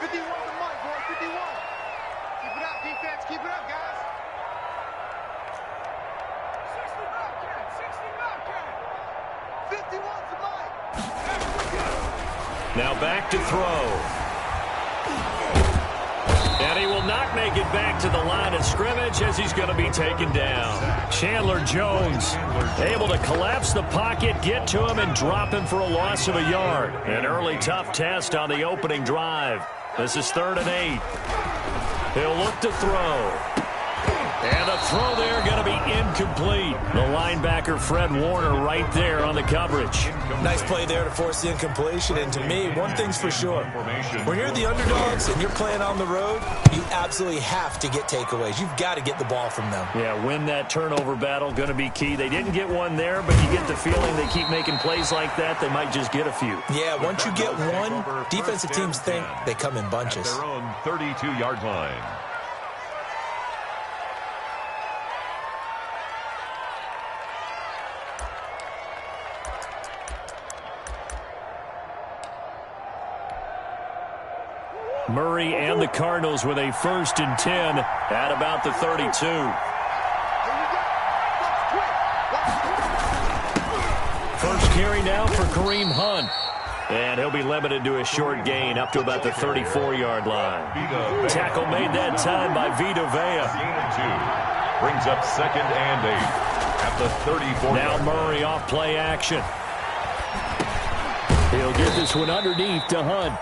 51 to Mike, boy, 51. Keep it up, defense. Keep it up, guys. 60 Bobcat, 60 Bobcat. 51 to Mike. Now back to throw. And he will not make it back to the line of scrimmage as he's going to be taken down. Chandler Jones able to collapse the pocket, get to him, and drop him for a loss of a yard. An early tough test on the opening drive. This is 3rd and 8. He'll look to throw. And the throw there going to be incomplete. The linebacker, Fred Warner, right there on the coverage. Nice play there to force the incompletion. And to me, one thing's for sure. When you're the underdogs and you're playing on the road, you absolutely have to get takeaways. You've got to get the ball from them. Yeah, win that turnover battle, going to be key. They didn't get one there, but you get the feeling they keep making plays like that, they might just get a few. Yeah, once you get one, defensive teams think they come in bunches. At their own 32-yard line. Murray and the Cardinals with a 1st and 10 at about the 32. First carry now for Kareem Hunt. And he'll be limited to a short gain up to about the 34-yard line. Tackle made that time by Vita Vea. Brings up 2nd and 8 at the 34. Now Murray off play action. He'll get this one underneath to Hunt.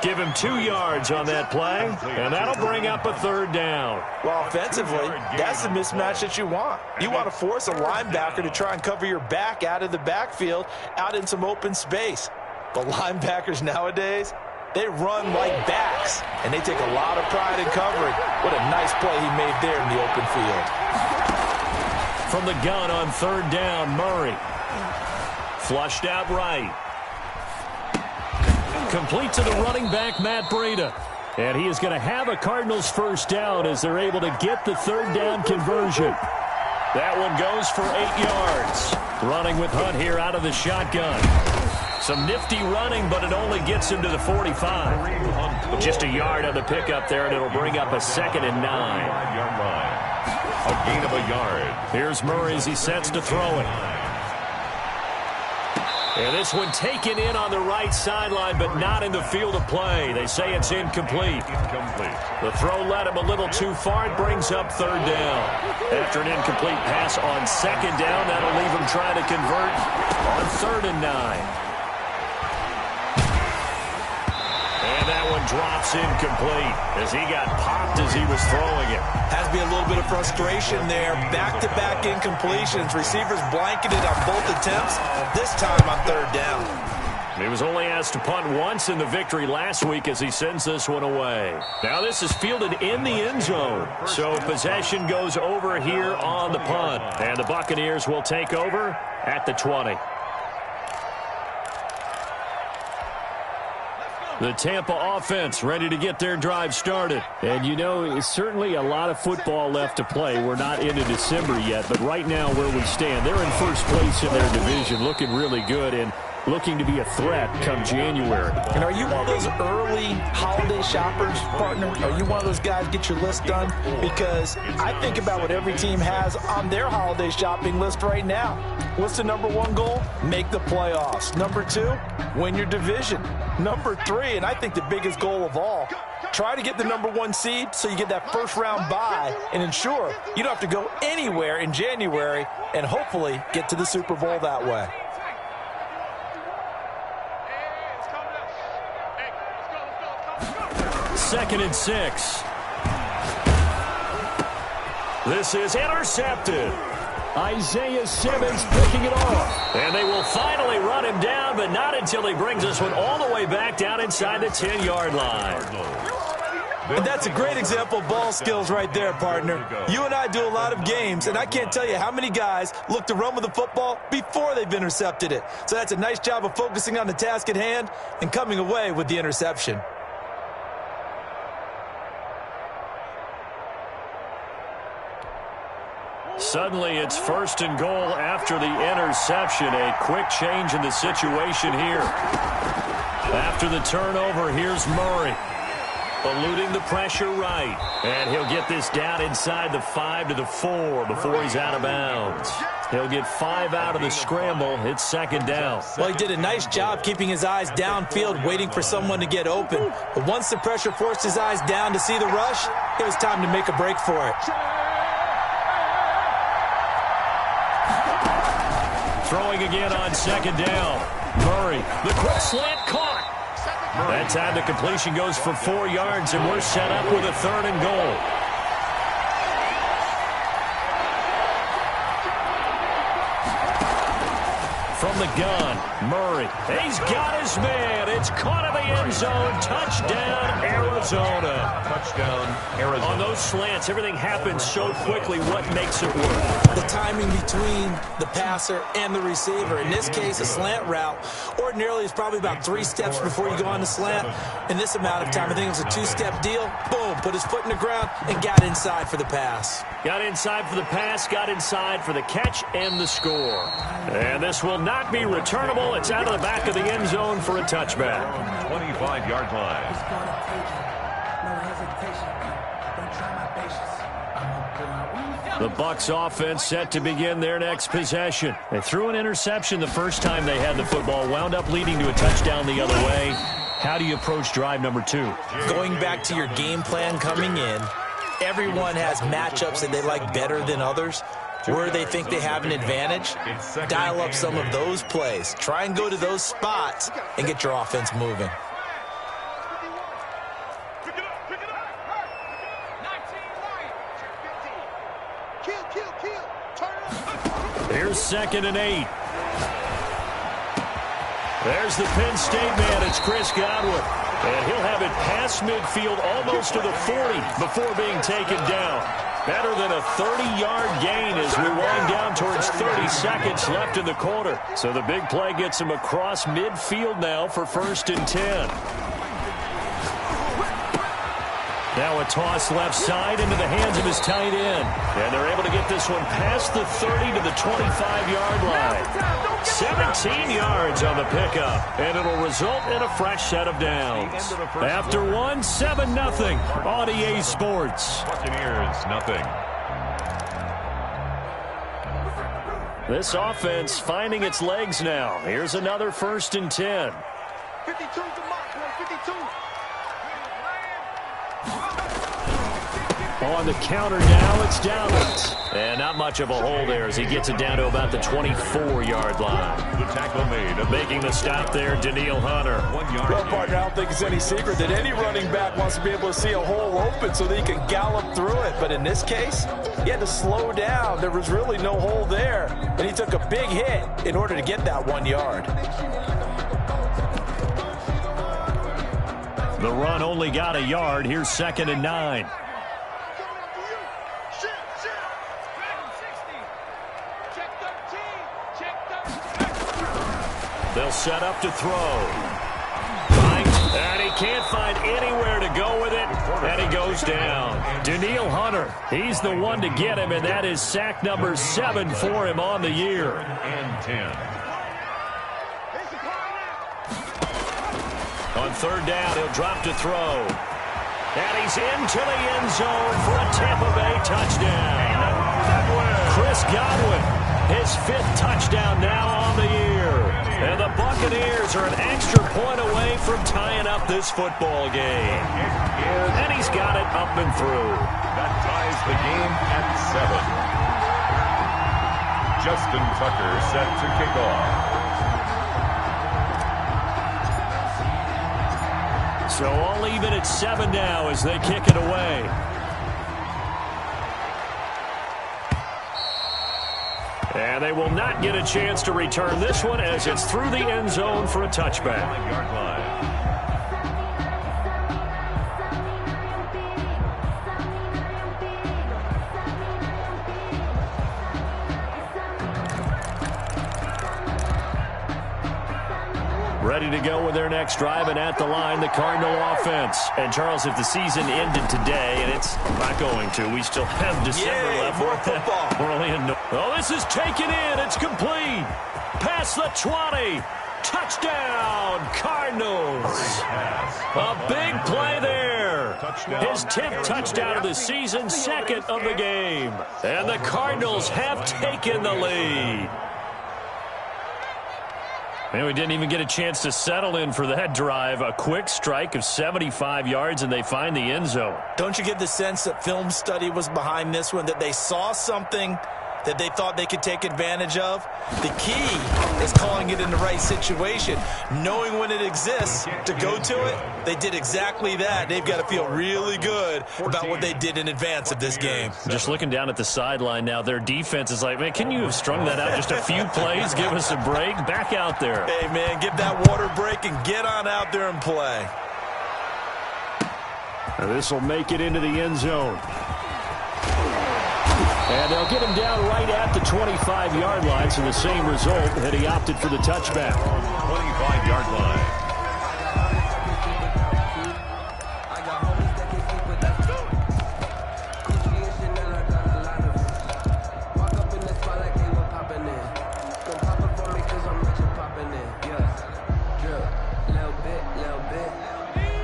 Give him 2 yards on that play, and that'll bring up a 3rd down. Well, offensively, that's the mismatch that you want. You want to force a linebacker to try and cover your back out of the backfield, out in some open space. But linebackers nowadays, they run like backs, and they take a lot of pride in covering. What a nice play he made there in the open field. From the gun on 3rd down, Murray. Flushed out right. Complete to the running back, Matt Breida. And he is going to have a Cardinals 1st down as they're able to get the 3rd down conversion. That one goes for 8 yards. Running with Hunt here out of the shotgun. Some nifty running, but it only gets him to the 45. Just a yard on the pickup there, and it'll bring up a 2nd and 9. 5-yard line. A gain of a yard. Here's Murray as he sets to throw it. And this one taken in on the right sideline, but not in the field of play. They say it's incomplete. The throw led him a little too far. It brings up 3rd down. After an incomplete pass on 2nd down, that'll leave him trying to convert on 3rd and 9. And that one drops incomplete as he got popped as he was throwing it. Has to be a little bit of frustration there. Back-to-back incompletions. Receivers blanketed on both attempts. This time on 3rd down. He was only asked to punt once in the victory last week as he sends this one away. Now this is fielded in the end zone. So possession goes over here on the punt. And the Buccaneers will take over at the 20. The Tampa offense ready to get their drive started. And, you know, it's certainly a lot of football left to play. We're not into December yet, but right now where we stand, they're in 1st place in their division, looking really good and looking to be a threat come January. And are you one of those early holiday shoppers, partner? Are you one of those guys get your list done? Because I think about what every team has on their holiday shopping list right now. What's the number 1 goal? Make the playoffs. Number 2, win your division. Number 3, and I think the biggest goal of all, try to get the number 1 seed so you get that 1st round bye and ensure you don't have to go anywhere in January and hopefully get to the Super Bowl that way. Second and 6. This is intercepted. Isaiah Simmons picking it off. And they will finally run him down, but not until he brings this one all the way back down inside the 10-yard line. And that's a great example of ball skills right there, partner. You and I do a lot of games, and I can't tell you how many guys look to run with the football before they've intercepted it. So that's a nice job of focusing on the task at hand and coming away with the interception. Suddenly, it's 1st and goal after the interception. A quick change in the situation here. After the turnover, here's Murray. eluding the pressure right. And he'll get this down inside the 5 to the 4 before he's out of bounds. He'll get 5 out of the scramble. It's second down. Well, he did a nice job keeping his eyes downfield, waiting for someone to get open. But once the pressure forced his eyes down to see the rush, it was time to make a break for it. Throwing again on second down. Murray, the quick slant caught. That time the completion goes for 4 yards, and we're set up with a 3rd and goal. From the gun, Murray. He's got his man. It's caught in the end zone. Touchdown, Arizona. Touchdown, Arizona. On those slants, everything happens so quickly. What makes it work? The timing between the passer and the receiver. In this case, a slant route ordinarily is probably about 3 steps before you go on the slant. In this amount of time, I think it was a 2-step deal. Boom, put his foot in the ground and got inside for the pass. Got inside for the pass, got inside for the catch and the score. And this will not be returnable. It's out of the back of the end zone for a touchback. 25-yard line. The Bucs offense set to begin their next possession. They threw an interception the first time they had the football, wound up leading to a touchdown the other way. How do you approach drive number 2? Going back to your game plan coming in, everyone has matchups that they like better than others. Where they think they have an advantage, dial up some of those plays. Try and go to those spots and get your offense moving. Here's 2nd and 8. There's the Penn State man. It's Chris Godwin. And he'll have it past midfield almost to the 40 before being taken down. Better than a 30-yard gain as we wind down towards 30 seconds left in the quarter. So the big play gets him across midfield now for 1st and 10. Now a toss left side into the hands of his tight end. And they're able to get this one past the 30 to the 25-yard line. 17 yards on the pickup, and it'll result in a fresh set of downs. After one, 7-0 on EA Sports. Buccaneers, nothing. This offense finding its legs now. Here's another 1st and 10. 52 to mark, 52. On the counter now, it's Dallas. And not much of a hole there as he gets it down to about the 24-yard line. The tackle made. Making the stop there, Danielle Hunter. 1 yard. Well, partner, I don't think it's any secret that any running back wants to be able to see a hole open so that he can gallop through it. But in this case, he had to slow down. There was really no hole there. And he took a big hit in order to get that 1 yard. The run only got a yard. Here's 2nd and 9. They'll set up to throw. Right, and he can't find anywhere to go with it, and he goes down. Danielle Hunter, he's the one to get him, and that is sack number 7 for him on the year. And 10. On 3rd down, he'll drop to throw. And he's into the end zone for a Tampa Bay touchdown. Chris Godwin, his 5th touchdown now on the year. And the Buccaneers are an extra point away from tying up this football game. And he's got it up and through. That ties the game at 7. Justin Tucker set to kick off. So all even at 7 now as they kick it away. And they will not get a chance to return this one as it's through the end zone for a touchback. 9-yard line. Ready to go with their next drive, and at the line, the Cardinal offense. And, Charles, if the season ended today, and it's not going to, we still have December left. More football. We're only in oh, this is taken in. It's complete. Past the 20. Touchdown, Cardinals. A big play there. His 10th touchdown of the season, second of the game. And the Cardinals have taken the lead. Man, we didn't even get a chance to settle in for that drive. A quick strike of 75 yards, and they find the end zone. Don't you get the sense that film study was behind this one, that they saw something that they thought they could take advantage of? The key is calling it in the right situation, knowing when it exists to go to it. They did exactly that. They've got to feel really good about what they did in advance of this game. Just looking down at the sideline now, their defense is like, man, can you have strung that out just a few plays? Give us a break. Back out there. Hey, man, give that water break and get on out there and play. This will make it into the end zone. And they'll get him down right at the 25-yard line, so the same result had he opted for the touchback. 25-yard line.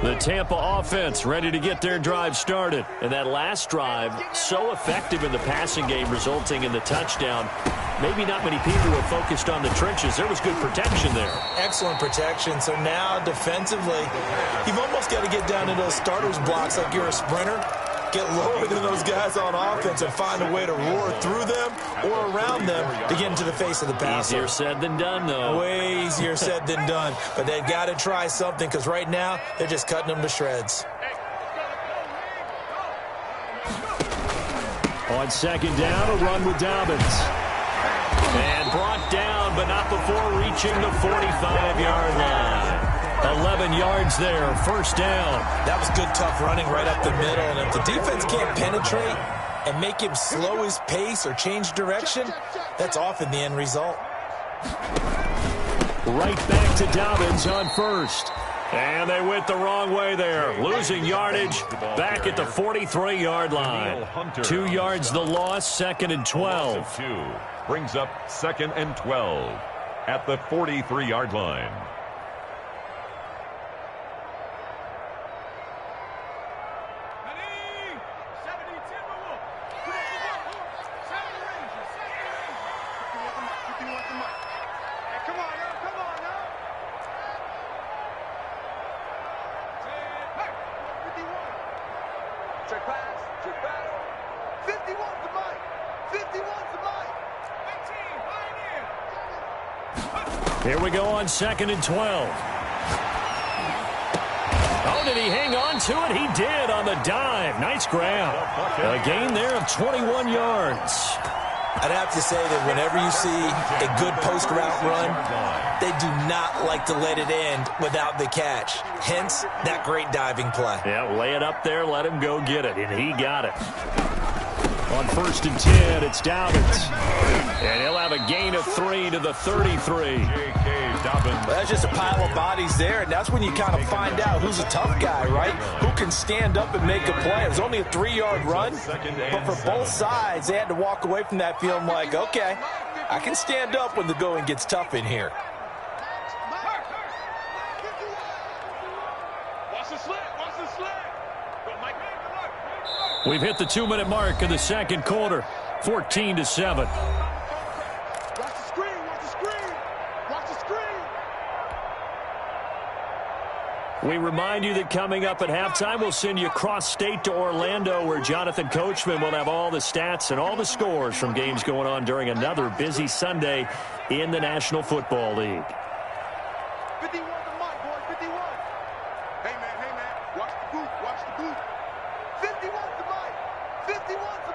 The Tampa offense ready to get their drive started. And that last drive, so effective in the passing game, resulting in the touchdown. Maybe not many people were focused on the trenches. There was good protection there. Excellent protection. So now, defensively, you've almost got to get down to those starters blocks like you're a sprinter. Get lower than those guys on offense and find a way to roar through them or around them to get into the face of the passer. Easier said than done, though. Way easier said than done. But they've got to try something, because right now they're just cutting them to shreds. On second down, a run with Dobbins. And brought down, but not before reaching the 45-yard line. 11 yards there, first down. That was good, tough running right up the middle. And if the defense can't penetrate and make him slow his pace or change direction, that's often the end result. Right back to Dobbins on first. And they went the wrong way there. Losing yardage back at the 43-yard line. 2 yards the loss, second and 12. Brings up second and 12 at the 43-yard line. Here we go on second and 12. Oh, did he hang on to it? He did on the dive. Nice grab. A gain there of 21 yards. I'd have to say that whenever you see a good post route run, they do not like to let it end without the catch. Hence, that great diving play. Yeah, lay it up there, let him go get it, and he got it. On first and 10, it's Dobbins. And he'll have a gain of 3 to the 33. Well, that's just a pile of bodies there, and that's when you kind of find out who's a tough guy, right? Who can stand up and make a play. It was only a 3-yard run, but for both sides, they had to walk away from that feeling like, okay, I can stand up when the going gets tough in here. We've hit the 2-minute mark of the second quarter, 14-7. We remind you that coming up at halftime, we'll send you cross-state to Orlando, where Jonathan Coachman will have all the stats and all the scores from games going on during another busy Sunday in the National Football League. 51 to Mike, boy, 51. Hey, man, watch the boot, watch the boot. 51 to Mike, 51 to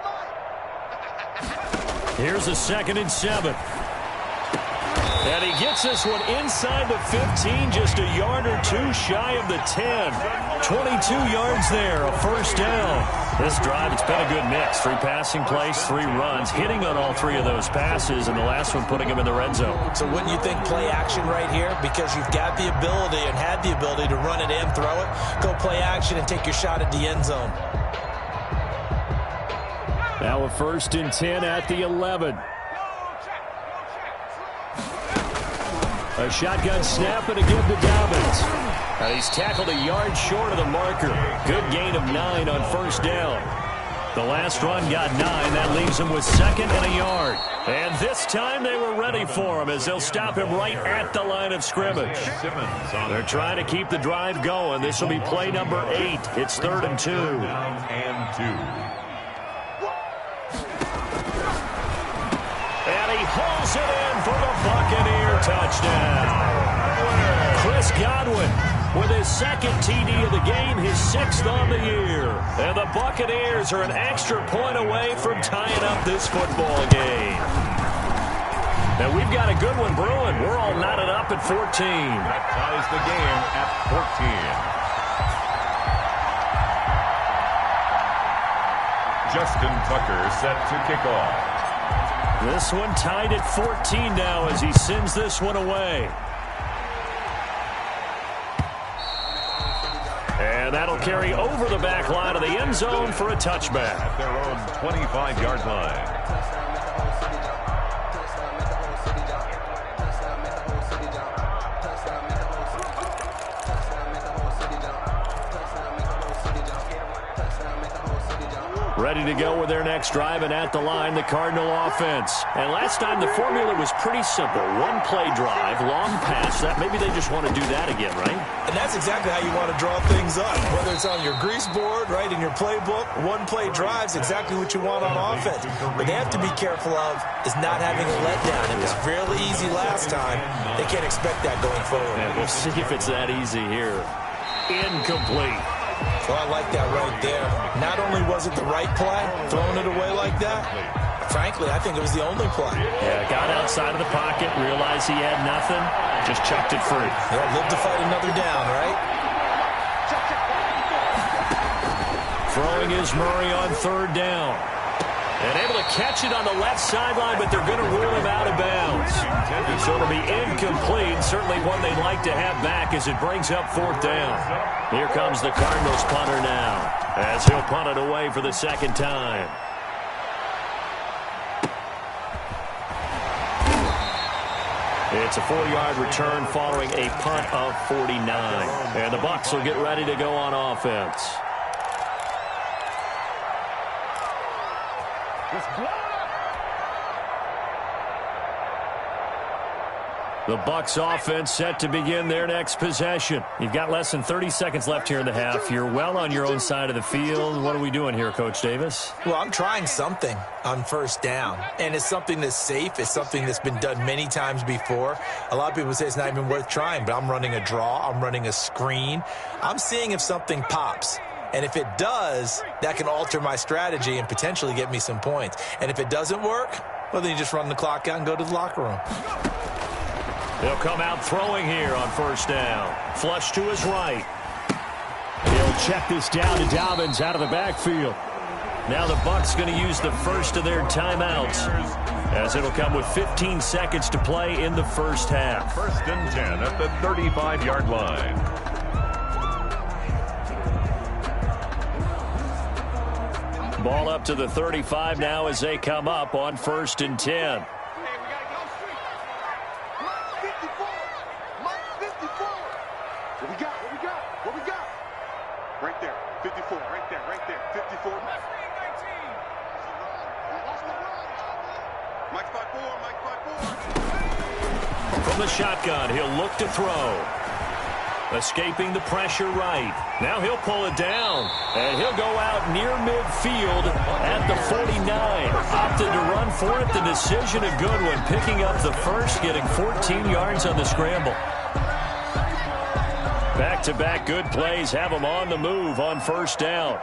Mike. Here's a second and 7. And he gets this one inside the 15, just a yard or two shy of the 10. 22 yards there, a first down. This drive, it's been a good mix. 3 passing plays, 3 runs, hitting on all 3 of those passes, and the last one putting him in the red zone. So wouldn't you think play action right here? Because you've got the ability and had the ability to run it and throw it. Go play action and take your shot at the end zone. Now a first and 10 at the 11. A shotgun snap and a give to Dobbins. And he's tackled a yard short of the marker. Good gain of 9 on first down. The last run got 9. That leaves him with 2nd and a yard. And this time they were ready for him as they'll stop him right at the line of scrimmage. They're trying to keep the drive going. This will be play number 8. It's 3rd and 2. And 2. And he hauls it in for the Buccaneer touchdown. Chris Godwin with his 2nd TD of the game, his 6th on the year. And the Buccaneers are an extra point away from tying up this football game. Now we've got a good one brewing. We're all knotted up at 14. That ties the game at 14. Justin Tucker set to kick off. This one tied at 14 now as he sends this one away. And that'll carry over the back line of the end zone for a touchback. At their own 25-yard line. Ready to go with their next drive, and at the line, the Cardinal offense. And last time, the formula was pretty simple. One play drive, long pass. That maybe they just want to do that again, right? And that's exactly how you want to draw things up. Whether it's on your grease board, right, in your playbook, one play drive's exactly what you want on offense. What they have to be careful of is not having a letdown. It was fairly easy last time. They can't expect that going forward. And we'll see if it's that easy here. Incomplete. Well, I like that right there. Not only was it the right play, throwing it away like that, frankly, I think it was the only play. Yeah, got outside of the pocket, realized he had nothing, just chucked it free. Yeah, live to fight another down, right? Throwing is Murray on 3rd down. And able to catch it on the left sideline, but they're going to rule him out of bounds. So it'll be incomplete. Certainly one they'd like to have back as it brings up 4th down. Here comes the Cardinals punter now, as he'll punt it away for the 2nd time. It's a 4-yard return following a punt of 49. And the Bucs will get ready to go on offense. The Bucs offense set to begin their next possession. You've got less than 30 seconds left here in the half. You're well on your own side of the field. What are we doing here, Coach Davis? Well, I'm trying something on 1st down, and it's something that's safe. It's something that's been done many times before. A lot of people say it's not even worth trying, but I'm running a draw. I'm running a screen. I'm seeing if something pops. And if it does, that can alter my strategy and potentially get me some points. And if it doesn't work, well, then you just run the clock out and go to the locker room. He'll come out throwing here on 1st down. Flush to his right. He'll check this down to Dobbins out of the backfield. Now the Bucs going to use the first of their timeouts, as it'll come with 15 seconds to play in the first half. 1st and 10 at the 35-yard line. Ball up to the 35 now as they come up on 1st and 10. What we got? Right there, 54, right there, 54. Mike's by 4. From the shotgun, he'll look to throw. Escaping the pressure right. Now he'll pull it down, and he'll go out near midfield at the 49. Opted to run for it. The decision a good one, picking up the first, getting 14 yards on the scramble. Back-to-back good plays have them on the move on 1st down.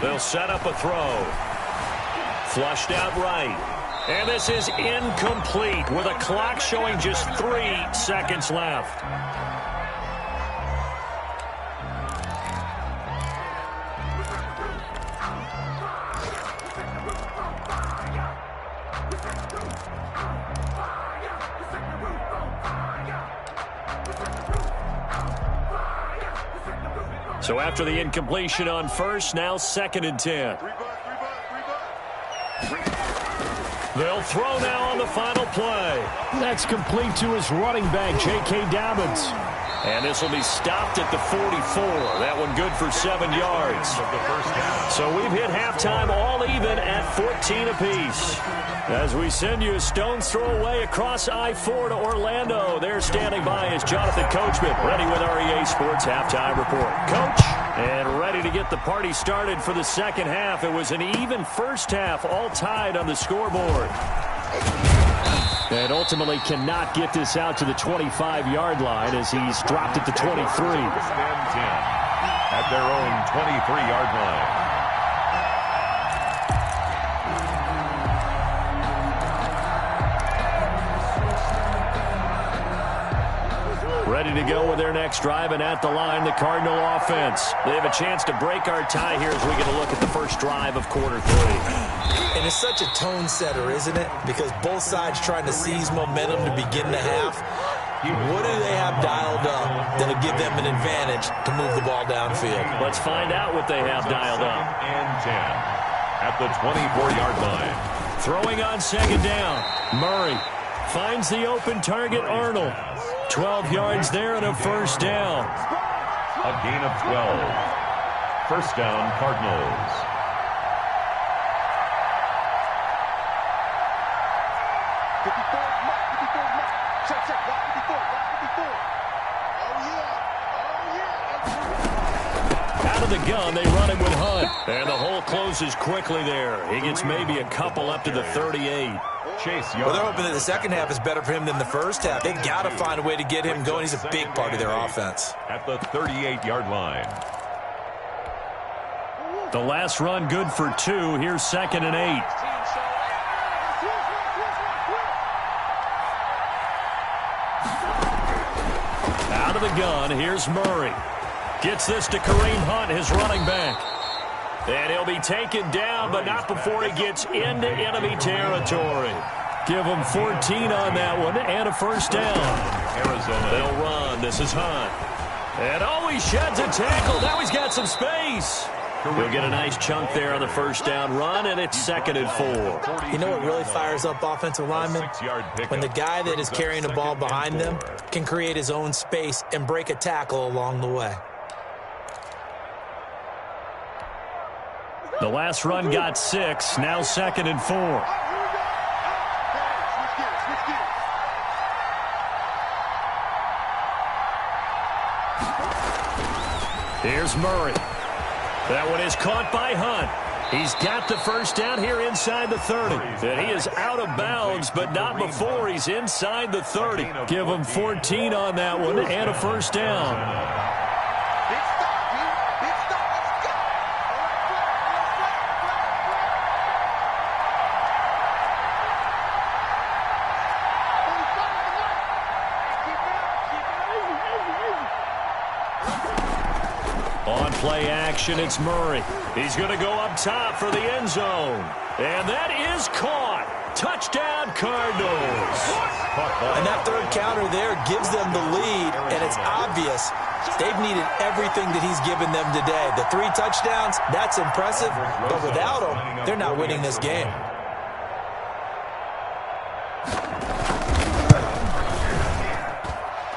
They'll set up a throw. Flushed out right. And this is incomplete with a clock showing just 3 seconds left. So after the incompletion on first, now 2nd and 10. They'll throw now on the final play. That's complete to his running back, J.K. Dobbins. And this will be stopped at the 44. That one good for 7 yards. So we've hit halftime all even at 14 apiece. As we send you a stone's throw away across I-4 to Orlando. There standing by is Jonathan Coachman, ready with our EA Sports Halftime Report. Coach, and ready to get the party started for the second half. It was an even first half, all tied on the scoreboard. And ultimately cannot get this out to the 25-yard line as he's dropped it to 23. At their own 23-yard line. Ready to go with their next drive, and at the line, the Cardinal offense. They have a chance to break our tie here as we get a look at the first drive of quarter 3. And it's such a tone setter, isn't it? Because both sides trying to seize momentum to begin the half. What do they have dialed up that'll give them an advantage to move the ball downfield? Let's find out what they have dialed up. And 10 at the 24-yard line. Throwing on 2nd down. Murray finds the open target, Arnold. 12 yards there and a first down. A gain of 12. First down, Cardinals. Out of the gun, they run it with Hunt. And the hole closes quickly there. He gets maybe a couple up to the 38. Well, they're hoping that the second half is better for him than the first half. They've got to find a way to get him going. He's a big part of their offense. At the 38-yard line. The last run good for 2. Here's 2nd and 8. Out of the gun, here's Murray. Gets this to Kareem Hunt, his running back. And he'll be taken down, but not before he gets into enemy territory. Give him 14 on that one and a first down. Arizona. They'll run. This is Hunt. And oh, he sheds a tackle. Now he's got some space. He'll get a nice chunk there on the first down run, and it's 2nd and 4. You know what really fires up offensive linemen? When the guy that is carrying the ball behind them can create his own space and break a tackle along the way. The last run got 6. Now 2nd and 4. Here's Murray. That one is caught by Hunt. He's got the first down here inside the 30. And he is out of bounds, but not before he's inside the 30. Give him 14 on that one and a first down. Play action, it's Murray. He's going to go up top for the end zone. And that is caught. Touchdown, Cardinals. And that third counter there gives them the lead, and it's obvious they've needed everything that he's given them today. The 3 touchdowns, that's impressive, but without them, they're not winning this game.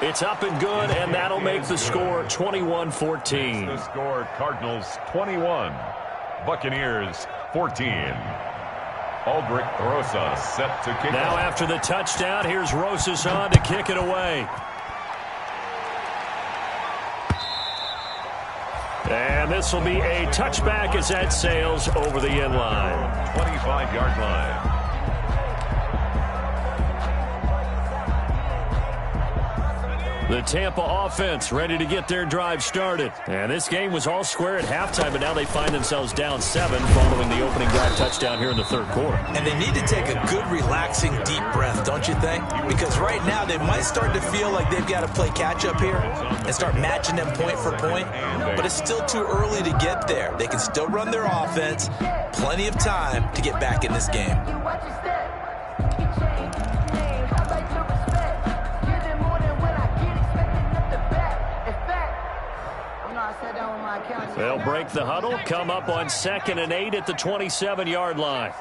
It's up and good, and that'll make the score 21-14. The score, Cardinals 21, Buccaneers 14. Aldrich Rosas set to kick now off. After the touchdown, here's Rosas on to kick it away. And this will be a touchback as that sails over the end line. 25-yard line. The Tampa offense ready to get their drive started. And this game was all square at halftime, but now they find themselves down 7 following the opening drive touchdown here in the third quarter. And they need to take a good, relaxing, deep breath, don't you think? Because right now they might start to feel like they've got to play catch-up here and start matching them point for point. But it's still too early to get there. They can still run their offense. Plenty of time to get back in this game. They'll break the huddle, come up on 2nd and 8 at the 27-yard line.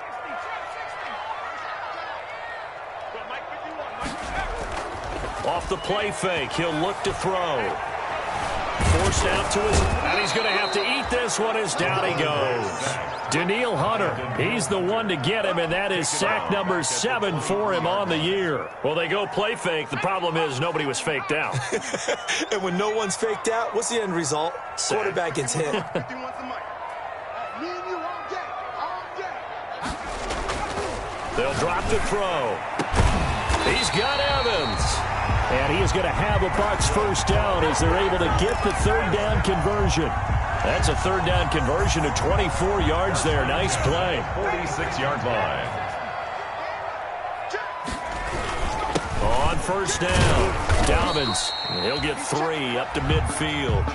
Off the play fake, he'll look to throw. Forced out to his, and he's going to have to eat this one as down he goes. Daniil Hunter, he's the one to get him, and that is sack number 7 for him on the year. Well, they go play fake. The problem is nobody was faked out. And when no one's faked out, what's the end result? Sack. Quarterback gets hit. They'll drop to throw. He's got Evans. And he is going to have a Bucs first down as they're able to get the 3rd down conversion. That's a 3rd down conversion of 24 yards there. Nice play. 46-yard line. On first down, Dobbins. He'll get 3 up to midfield.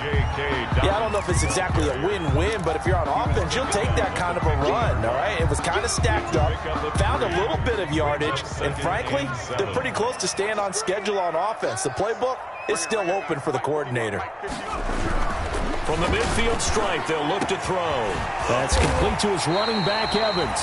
Yeah, I don't know if it's exactly a win-win, but if you're on offense, you'll take that kind of a run, all right? It was kind of stacked up, found a little bit of yardage, and frankly, they're pretty close to staying on schedule on offense. The playbook is still open for the coordinator. From the midfield stripe, they'll look to throw. That's complete to his running back, Evans.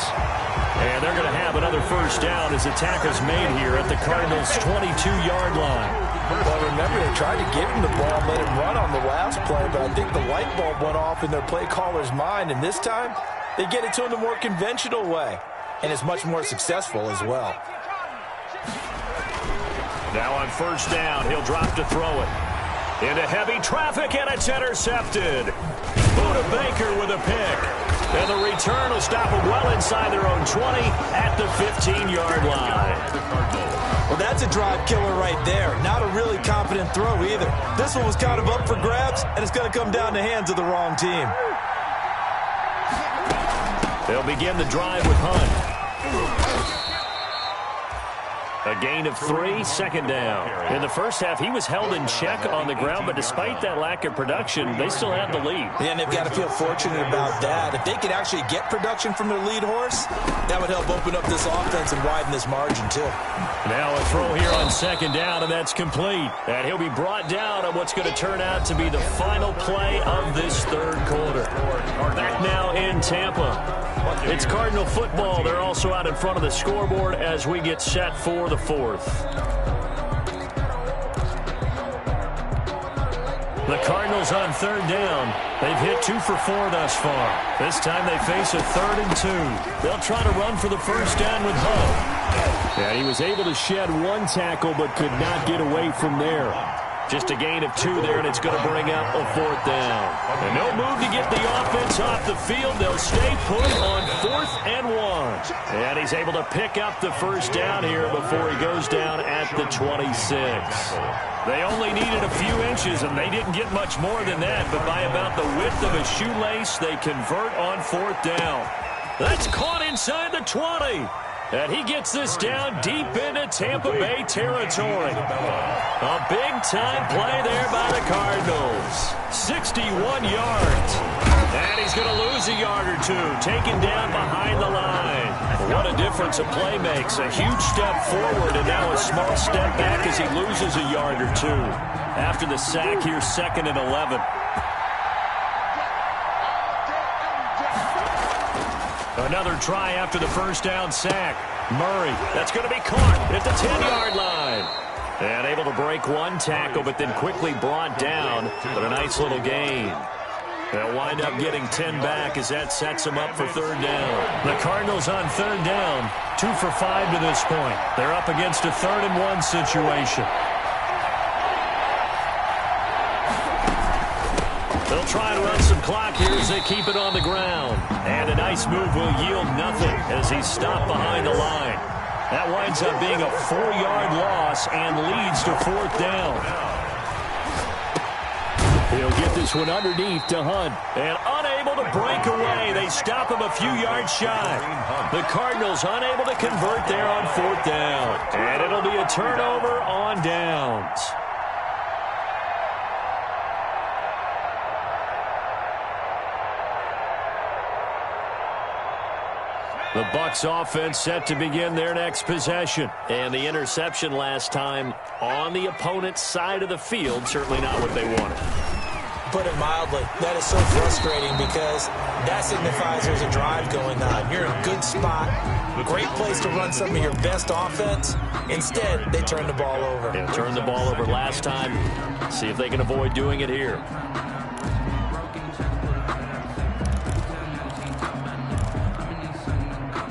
And they're going to have another first down as the tackle's made here at the Cardinals' 22-yard line. Well, remember, they tried to give him the ball and let him run on the last play, but I think the light bulb went off in their play caller's mind, and this time, they get it to him the more conventional way, and it's much more successful as well. Now on first down, he'll drop to throw it. Into heavy traffic, and it's intercepted. Buda Baker with a pick. And the return will stop them well inside their own 20 at the 15-yard line. Well, that's a drive killer right there. Not a really confident throw either. This one was kind of up for grabs, and it's going to come down the hands of the wrong team. They'll begin the drive with Hunt. A gain of 3, 2nd down. In the first half, he was held in check on the ground, but despite that lack of production, they still had the lead. Yeah, and they've got to feel fortunate about that. If they could actually get production from their lead horse, that would help open up this offense and widen this margin, too. Now a throw here on 2nd down, and that's complete. And he'll be brought down on what's going to turn out to be the final play of this 3rd quarter. Back now in Tampa. It's Cardinal football. They're also out in front of the scoreboard as we get set for the 4th. The Cardinals on 3rd down. They've hit 2 for 4 thus far. This time they face a 3rd and 2. They'll try to run for the first down with Hunt. And he was able to shed 1 tackle but could not get away from there. Just a gain of 2 there, and it's going to bring up a 4th down. And no move to get the offense off the field. They'll stay put on 4th and 1. And he's able to pick up the first down here before he goes down at the 26. They only needed a few inches, and they didn't get much more than that. But by about the width of a shoelace, they convert on 4th down. That's caught inside the 20. And he gets this down deep into Tampa Bay territory. A big-time play there by the Cardinals. 61 yards. And he's going to lose a yard or 2, taken down behind the line. What a difference a play makes. A huge step forward and now a small step back as he loses a yard or 2. After the sack here, 2nd and 11. Another try after the first down sack. Murray, that's going to be caught at the 10-yard line. And able to break 1 tackle, but then quickly brought down. But a nice little gain. They'll wind up getting 10 back as that sets them up for 3rd down. The Cardinals on 3rd down, 2 for 5 to this point. They're up against a 3rd and 1 situation. They'll try to run some clock here as they keep it on the ground. And a nice move will yield nothing as he's stopped behind the line. That winds up being a 4-yard loss and leads to 4th down. He'll get this one underneath to Hunt. And unable to break away. They stop him a few yards shy. The Cardinals unable to convert there on 4th down. And it'll be a turnover on downs. The Bucs offense set to begin their next possession. And the interception last time on the opponent's side of the field, certainly not what they wanted. put it mildly. That is so frustrating because that signifies there's a drive going on. You're in a good spot, great place to run some of your best offense. Instead, they turn the ball over. They turned the ball over last time. See if they can avoid doing it here.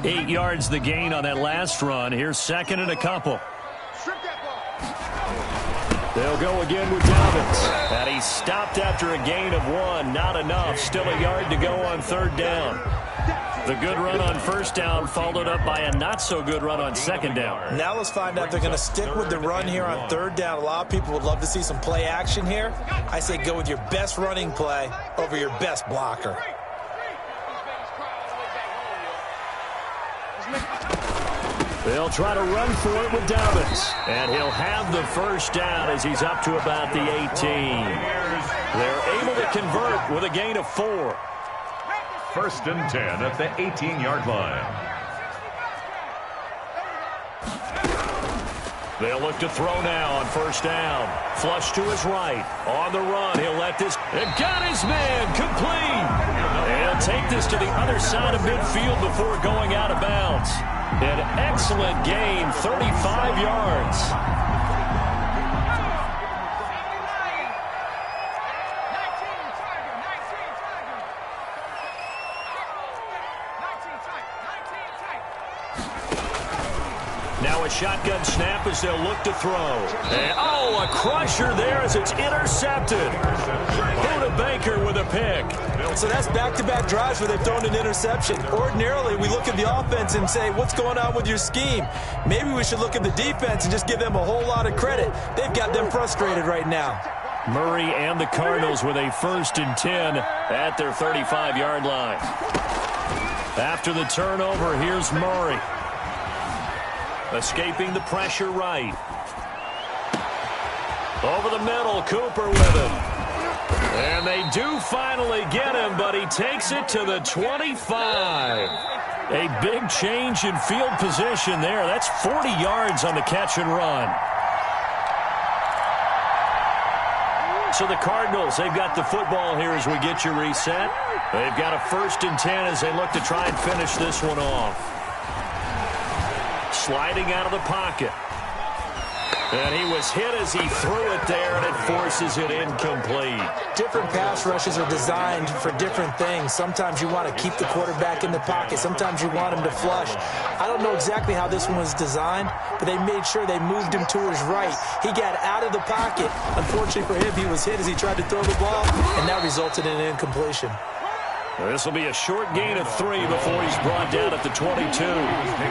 Eight yards the gain on that last run. Here's second and a couple. They'll go again with Dobbins. And he's stopped after a gain of 1. Not enough. Still a yard to go on third down. The good run on first down followed up by a not-so-good run on second down. Now let's find out if they're going to stick with the run here on third down. A lot of people would love to see some play action here. I say go with your best running play over your best blocker. They'll try to run for it with Dobbins. And he'll have the first down as he's up to about the 18. They're able to convert with a gain of 4. First and 10 at the 18-yard line. They'll look to throw now on first down. Flush to his right. On the run, he'll let this. And got his man complete. And he'll take this to the other side of midfield before going out of bounds. An excellent gain, 35 yards. Now a shotgun snap as they'll look to throw. And, oh, a crusher there as it's intercepted. Buda Baker with a pick. So that's back-to-back drives where they've thrown an interception. Ordinarily, we look at the offense and say, what's going on with your scheme? Maybe we should look at the defense and just give them a whole lot of credit. They've got them frustrated right now. Murray and the Cardinals with a first and 10 at their 35-yard line. After the turnover, here's Murray. Escaping the pressure right. Over the middle, Cooper with him. And they do finally get him, but he takes it to the 25. A big change in field position there. That's 40 yards on the catch and run. So the Cardinals, they've got the football here as we get you reset. They've got a first and 10 as they look to try and finish this one off. Sliding out of the pocket. And he was hit as he threw it there, and it forces it incomplete. Different pass rushes are designed for different things. Sometimes you want to keep the quarterback in the pocket. Sometimes you want him to flush. I don't know exactly how this one was designed, but they made sure they moved him to his right. He got out of the pocket. Unfortunately for him, he was hit as he tried to throw the ball, and that resulted in an incompletion. This will be a short gain of 3 before he's brought down at the 22.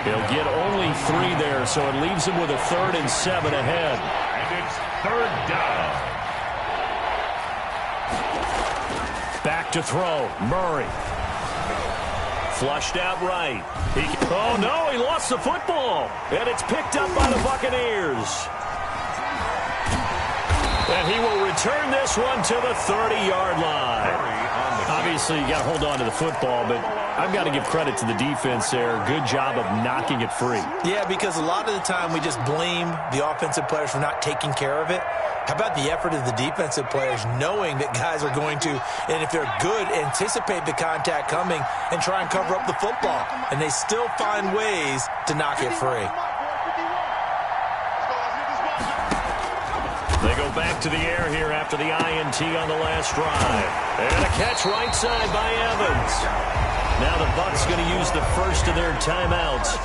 He'll get only 3 there, so it leaves him with a 3rd and 7 ahead. And it's third down. Back to throw. Murray. Flushed out right. Oh, no, he lost the football. And it's picked up by the Buccaneers. And he will return this one to the 30-yard line. Obviously, you got to hold on to the football, but I've got to give credit to the defense there. Good job of knocking it free. Yeah, because a lot of the time we just blame the offensive players for not taking care of it. How about the effort of the defensive players knowing that guys are going to, and if they're good, anticipate the contact coming and try and cover up the football. And they still find ways to knock it free. They go back to the air here after the INT on the last drive. And a catch right side by Evans. Now the Bucs going to use the first of their timeouts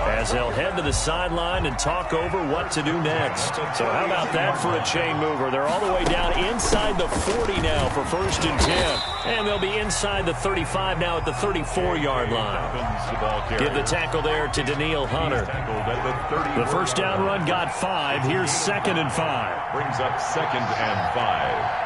as they'll head to the sideline and talk over what to do next. So how about that for a chain mover? They're all the way down inside the 40 now for first and 10. And they'll be inside the 35 now at the 34-yard line. Give the tackle there to Daniil Hunter. The first down run got 5. Here's 2nd and 5. Brings up 2nd and 5.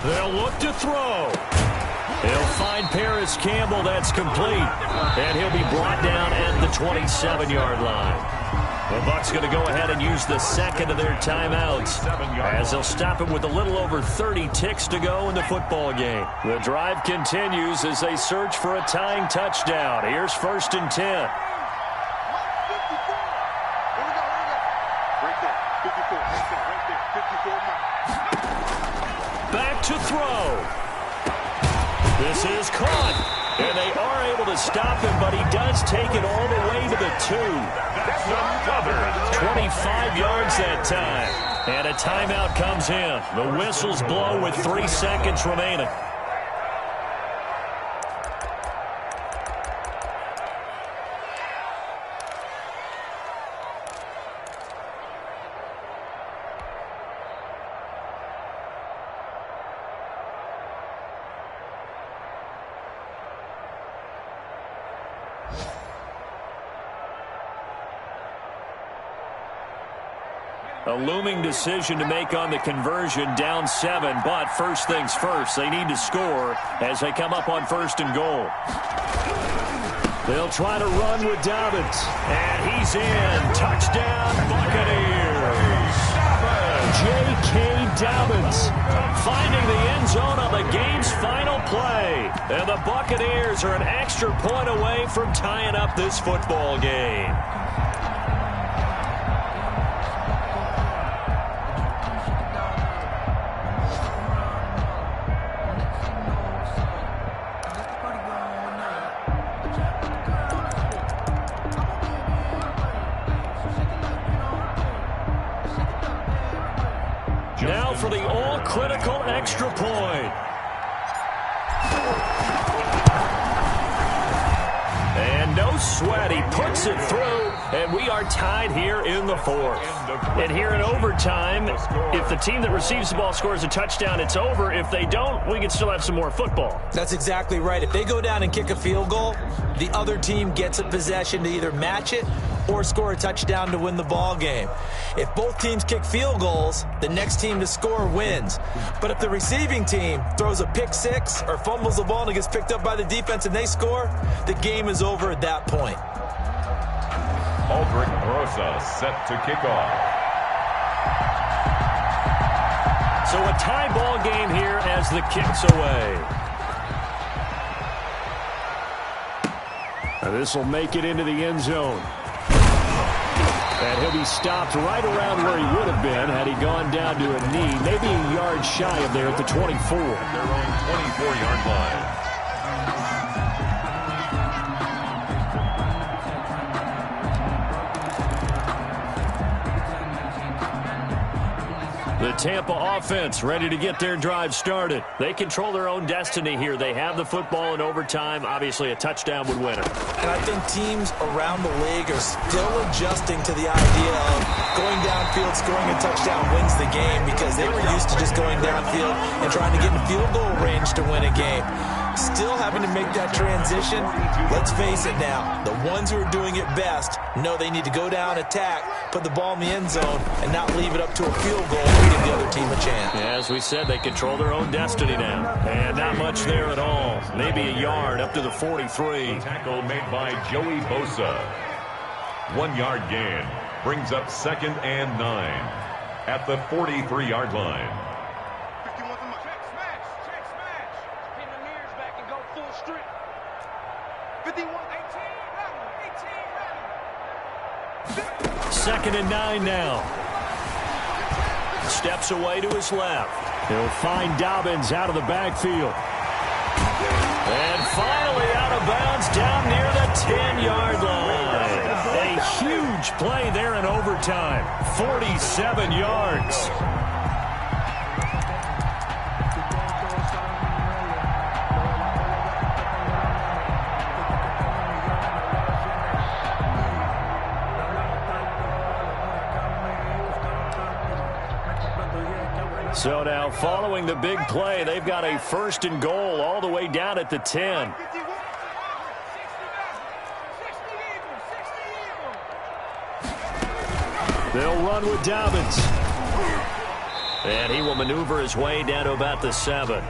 They'll look to throw. He'll find Paris Campbell. That's complete. And he'll be brought down at the 27-yard line. The Bucs going to go ahead and use the second of their timeouts as they'll stop it with a little over 30 ticks to go in the football game. The drive continues as they search for a tying touchdown. Here's 1st and 10. Right there, 54. Right there, 54. Back to throw. This is caught, and they are able to stop him, but he does take it all the way to the 2. 25 yards that time, and a timeout comes in. The whistles blow with 3 seconds remaining. A looming decision to make on the conversion, down 7, but first things first, they need to score as they come up on 1st and goal. They'll try to run with Dobbins, and he's in. Touchdown, Buccaneers. J.K. Dobbins finding the end zone on the game's final play. And the Buccaneers are an extra point away from tying up this football game. Now for the all-critical extra point. And no sweat. He puts it through, and we are tied here in the 4th. And here in overtime, if the team that receives the ball scores a touchdown, it's over. If they don't, we can still have some more football. That's exactly right. If they go down and kick a field goal, the other team gets a possession to either match it or score a touchdown to win the ball game. If both teams kick field goals, the next team to score wins. But if the receiving team throws a pick 6 or fumbles the ball and it gets picked up by the defense and they score, the game is over at that point. Aldrich Rosa set to kick off. So a tie ball game here as the kick's away. This will make it into the end zone. And he'll be stopped right around where he would have been had he gone down to a knee, maybe a yard shy of there at the 24. Their own 24-yard line. The Tampa offense ready to get their drive started. They control their own destiny here. They have the football in overtime. Obviously, a touchdown would win it. And I think teams around the league are still adjusting to the idea of going downfield, scoring a touchdown wins the game, because they were used to just going downfield and trying to get in field goal range to win a game. Still having to make that transition. Let's face it now, the ones who are doing it best know they need to go down, attack, put the ball in the end zone, and not leave it up to a field goal to give the other team a chance. As we said, they control their own destiny now. And not much there at all. Maybe a yard up to the 43. Tackle made by Joey Bosa. 1-yard gain brings up 2nd and 9 at the 43-yard line. Second and 9 now. Steps away to his left. He'll find Dobbins out of the backfield. And finally out of bounds down near the 10-yard line. A huge play there in overtime. 47 yards. So now, following the big play, they've got a 1st and goal all the way down at the 10. They'll run with Dobbins. And he will maneuver his way down to about the 7.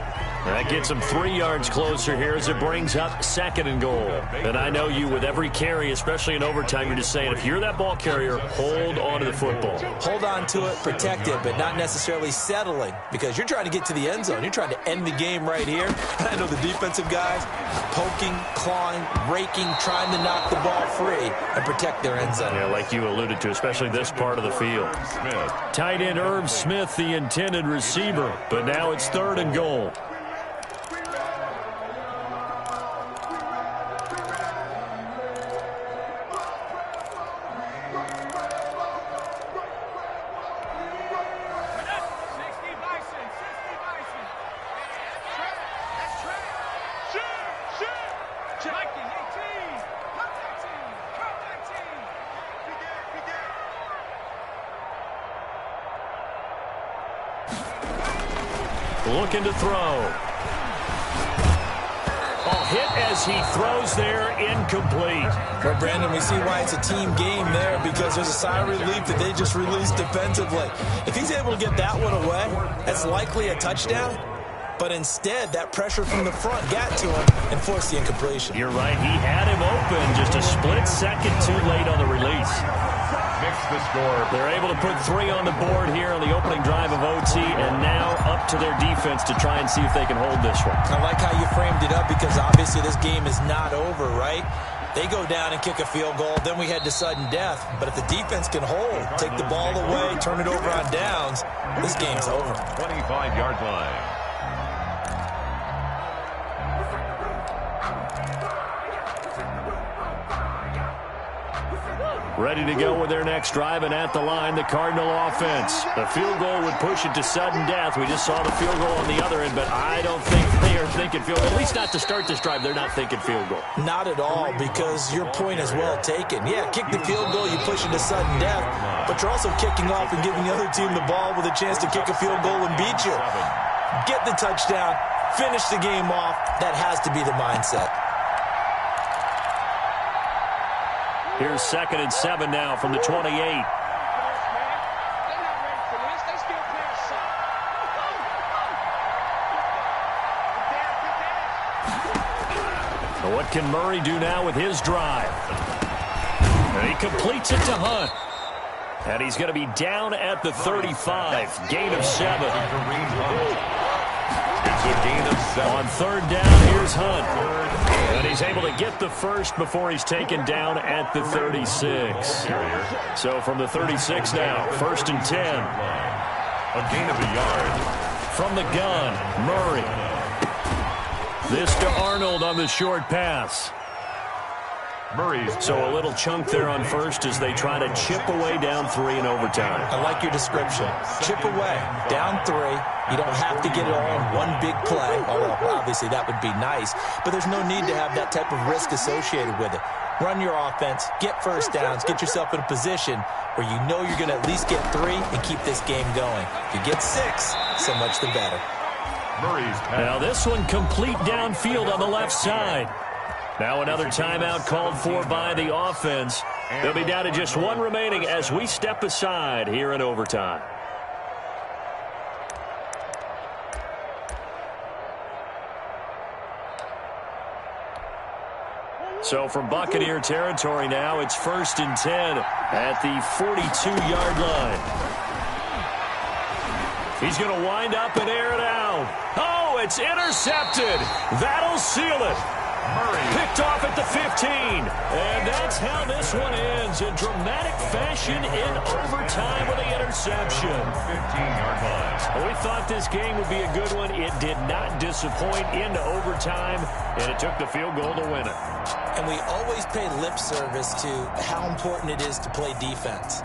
That gets him 3 yards closer here as it brings up 2nd and goal. And I know you, with every carry, especially in overtime, you're just saying, if you're that ball carrier, hold on to the football. Hold on to it, protect it, but not necessarily settling, because you're trying to get to the end zone. You're trying to end the game right here. And I know the defensive guys poking, clawing, raking, trying to knock the ball free and protect their end zone. Yeah, like you alluded to, especially this part of the field. Tight end Irv Smith, the intended receiver, but now it's 3rd and goal. Looking to throw. Hit as he throws there, incomplete. Well, Brandon, we see why it's a team game there, because there's a sigh of relief that they just released defensively. If he's able to get that one away, that's likely a touchdown. But instead, that pressure from the front got to him and forced the incompletion. You're right. He had him open, just a split second too late on the release. The score. They're able to put 3 on the board here on the opening drive of OT, and now up to their defense to try and see if they can hold this one. I like how you framed it up, because obviously this game is not over, right? They go down and kick a field goal, then we head to sudden death. But if the defense can hold, take the ball away, turn it over on downs, this game's over. 25-yard line. Ready to go with their next drive, and at the line, the Cardinal offense. The field goal would push it to sudden death. We just saw the field goal on the other end, but I don't think they are thinking field goal. At least not to start this drive. They're not thinking field goal. Not at all, because your point is well taken. Yeah, kick the field goal, you push it to sudden death, but you're also kicking off and giving the other team the ball with a chance to kick a field goal and beat you. Get the touchdown, finish the game off. That has to be the mindset. Here's 2nd and 7 now from the 28. What can Murray do now with his drive? And he completes it to Hunt. And he's going to be down at the 35. Gain of 7. It's a gain of 7. On 3rd down, here's Hunt. And he's able to get the first before he's taken down at the 36. So from the 36 now, 1st and 10. A gain of a yard. From the gun, Murray. This to Arnold on the short pass. Murray's. So a little chunk there on 1st as they try to chip away down 3 in overtime. I like your description. Chip away, down 3. You don't have to get it all in one big play, although obviously that would be nice. But there's no need to have that type of risk associated with it. Run your offense, get first downs, get yourself in a position where you know you're going to at least get 3 and keep this game going. If you get 6, so much the better. Murray's pass. Now this one complete downfield on the left side. Now another timeout called for by the offense. They'll be down to just 1 remaining as we step aside here in overtime. So from Buccaneer territory now, it's 1st and 10 at the 42-yard line. He's going to wind up and air it out. Oh, it's intercepted. That'll seal it. Murray picked off at the 15. And that's how this one ends in dramatic fashion in overtime with the interception. 15-yard line. We thought this game would be a good one. It did not disappoint into overtime, and it took the field goal to win it. And we always pay lip service to how important it is to play defense.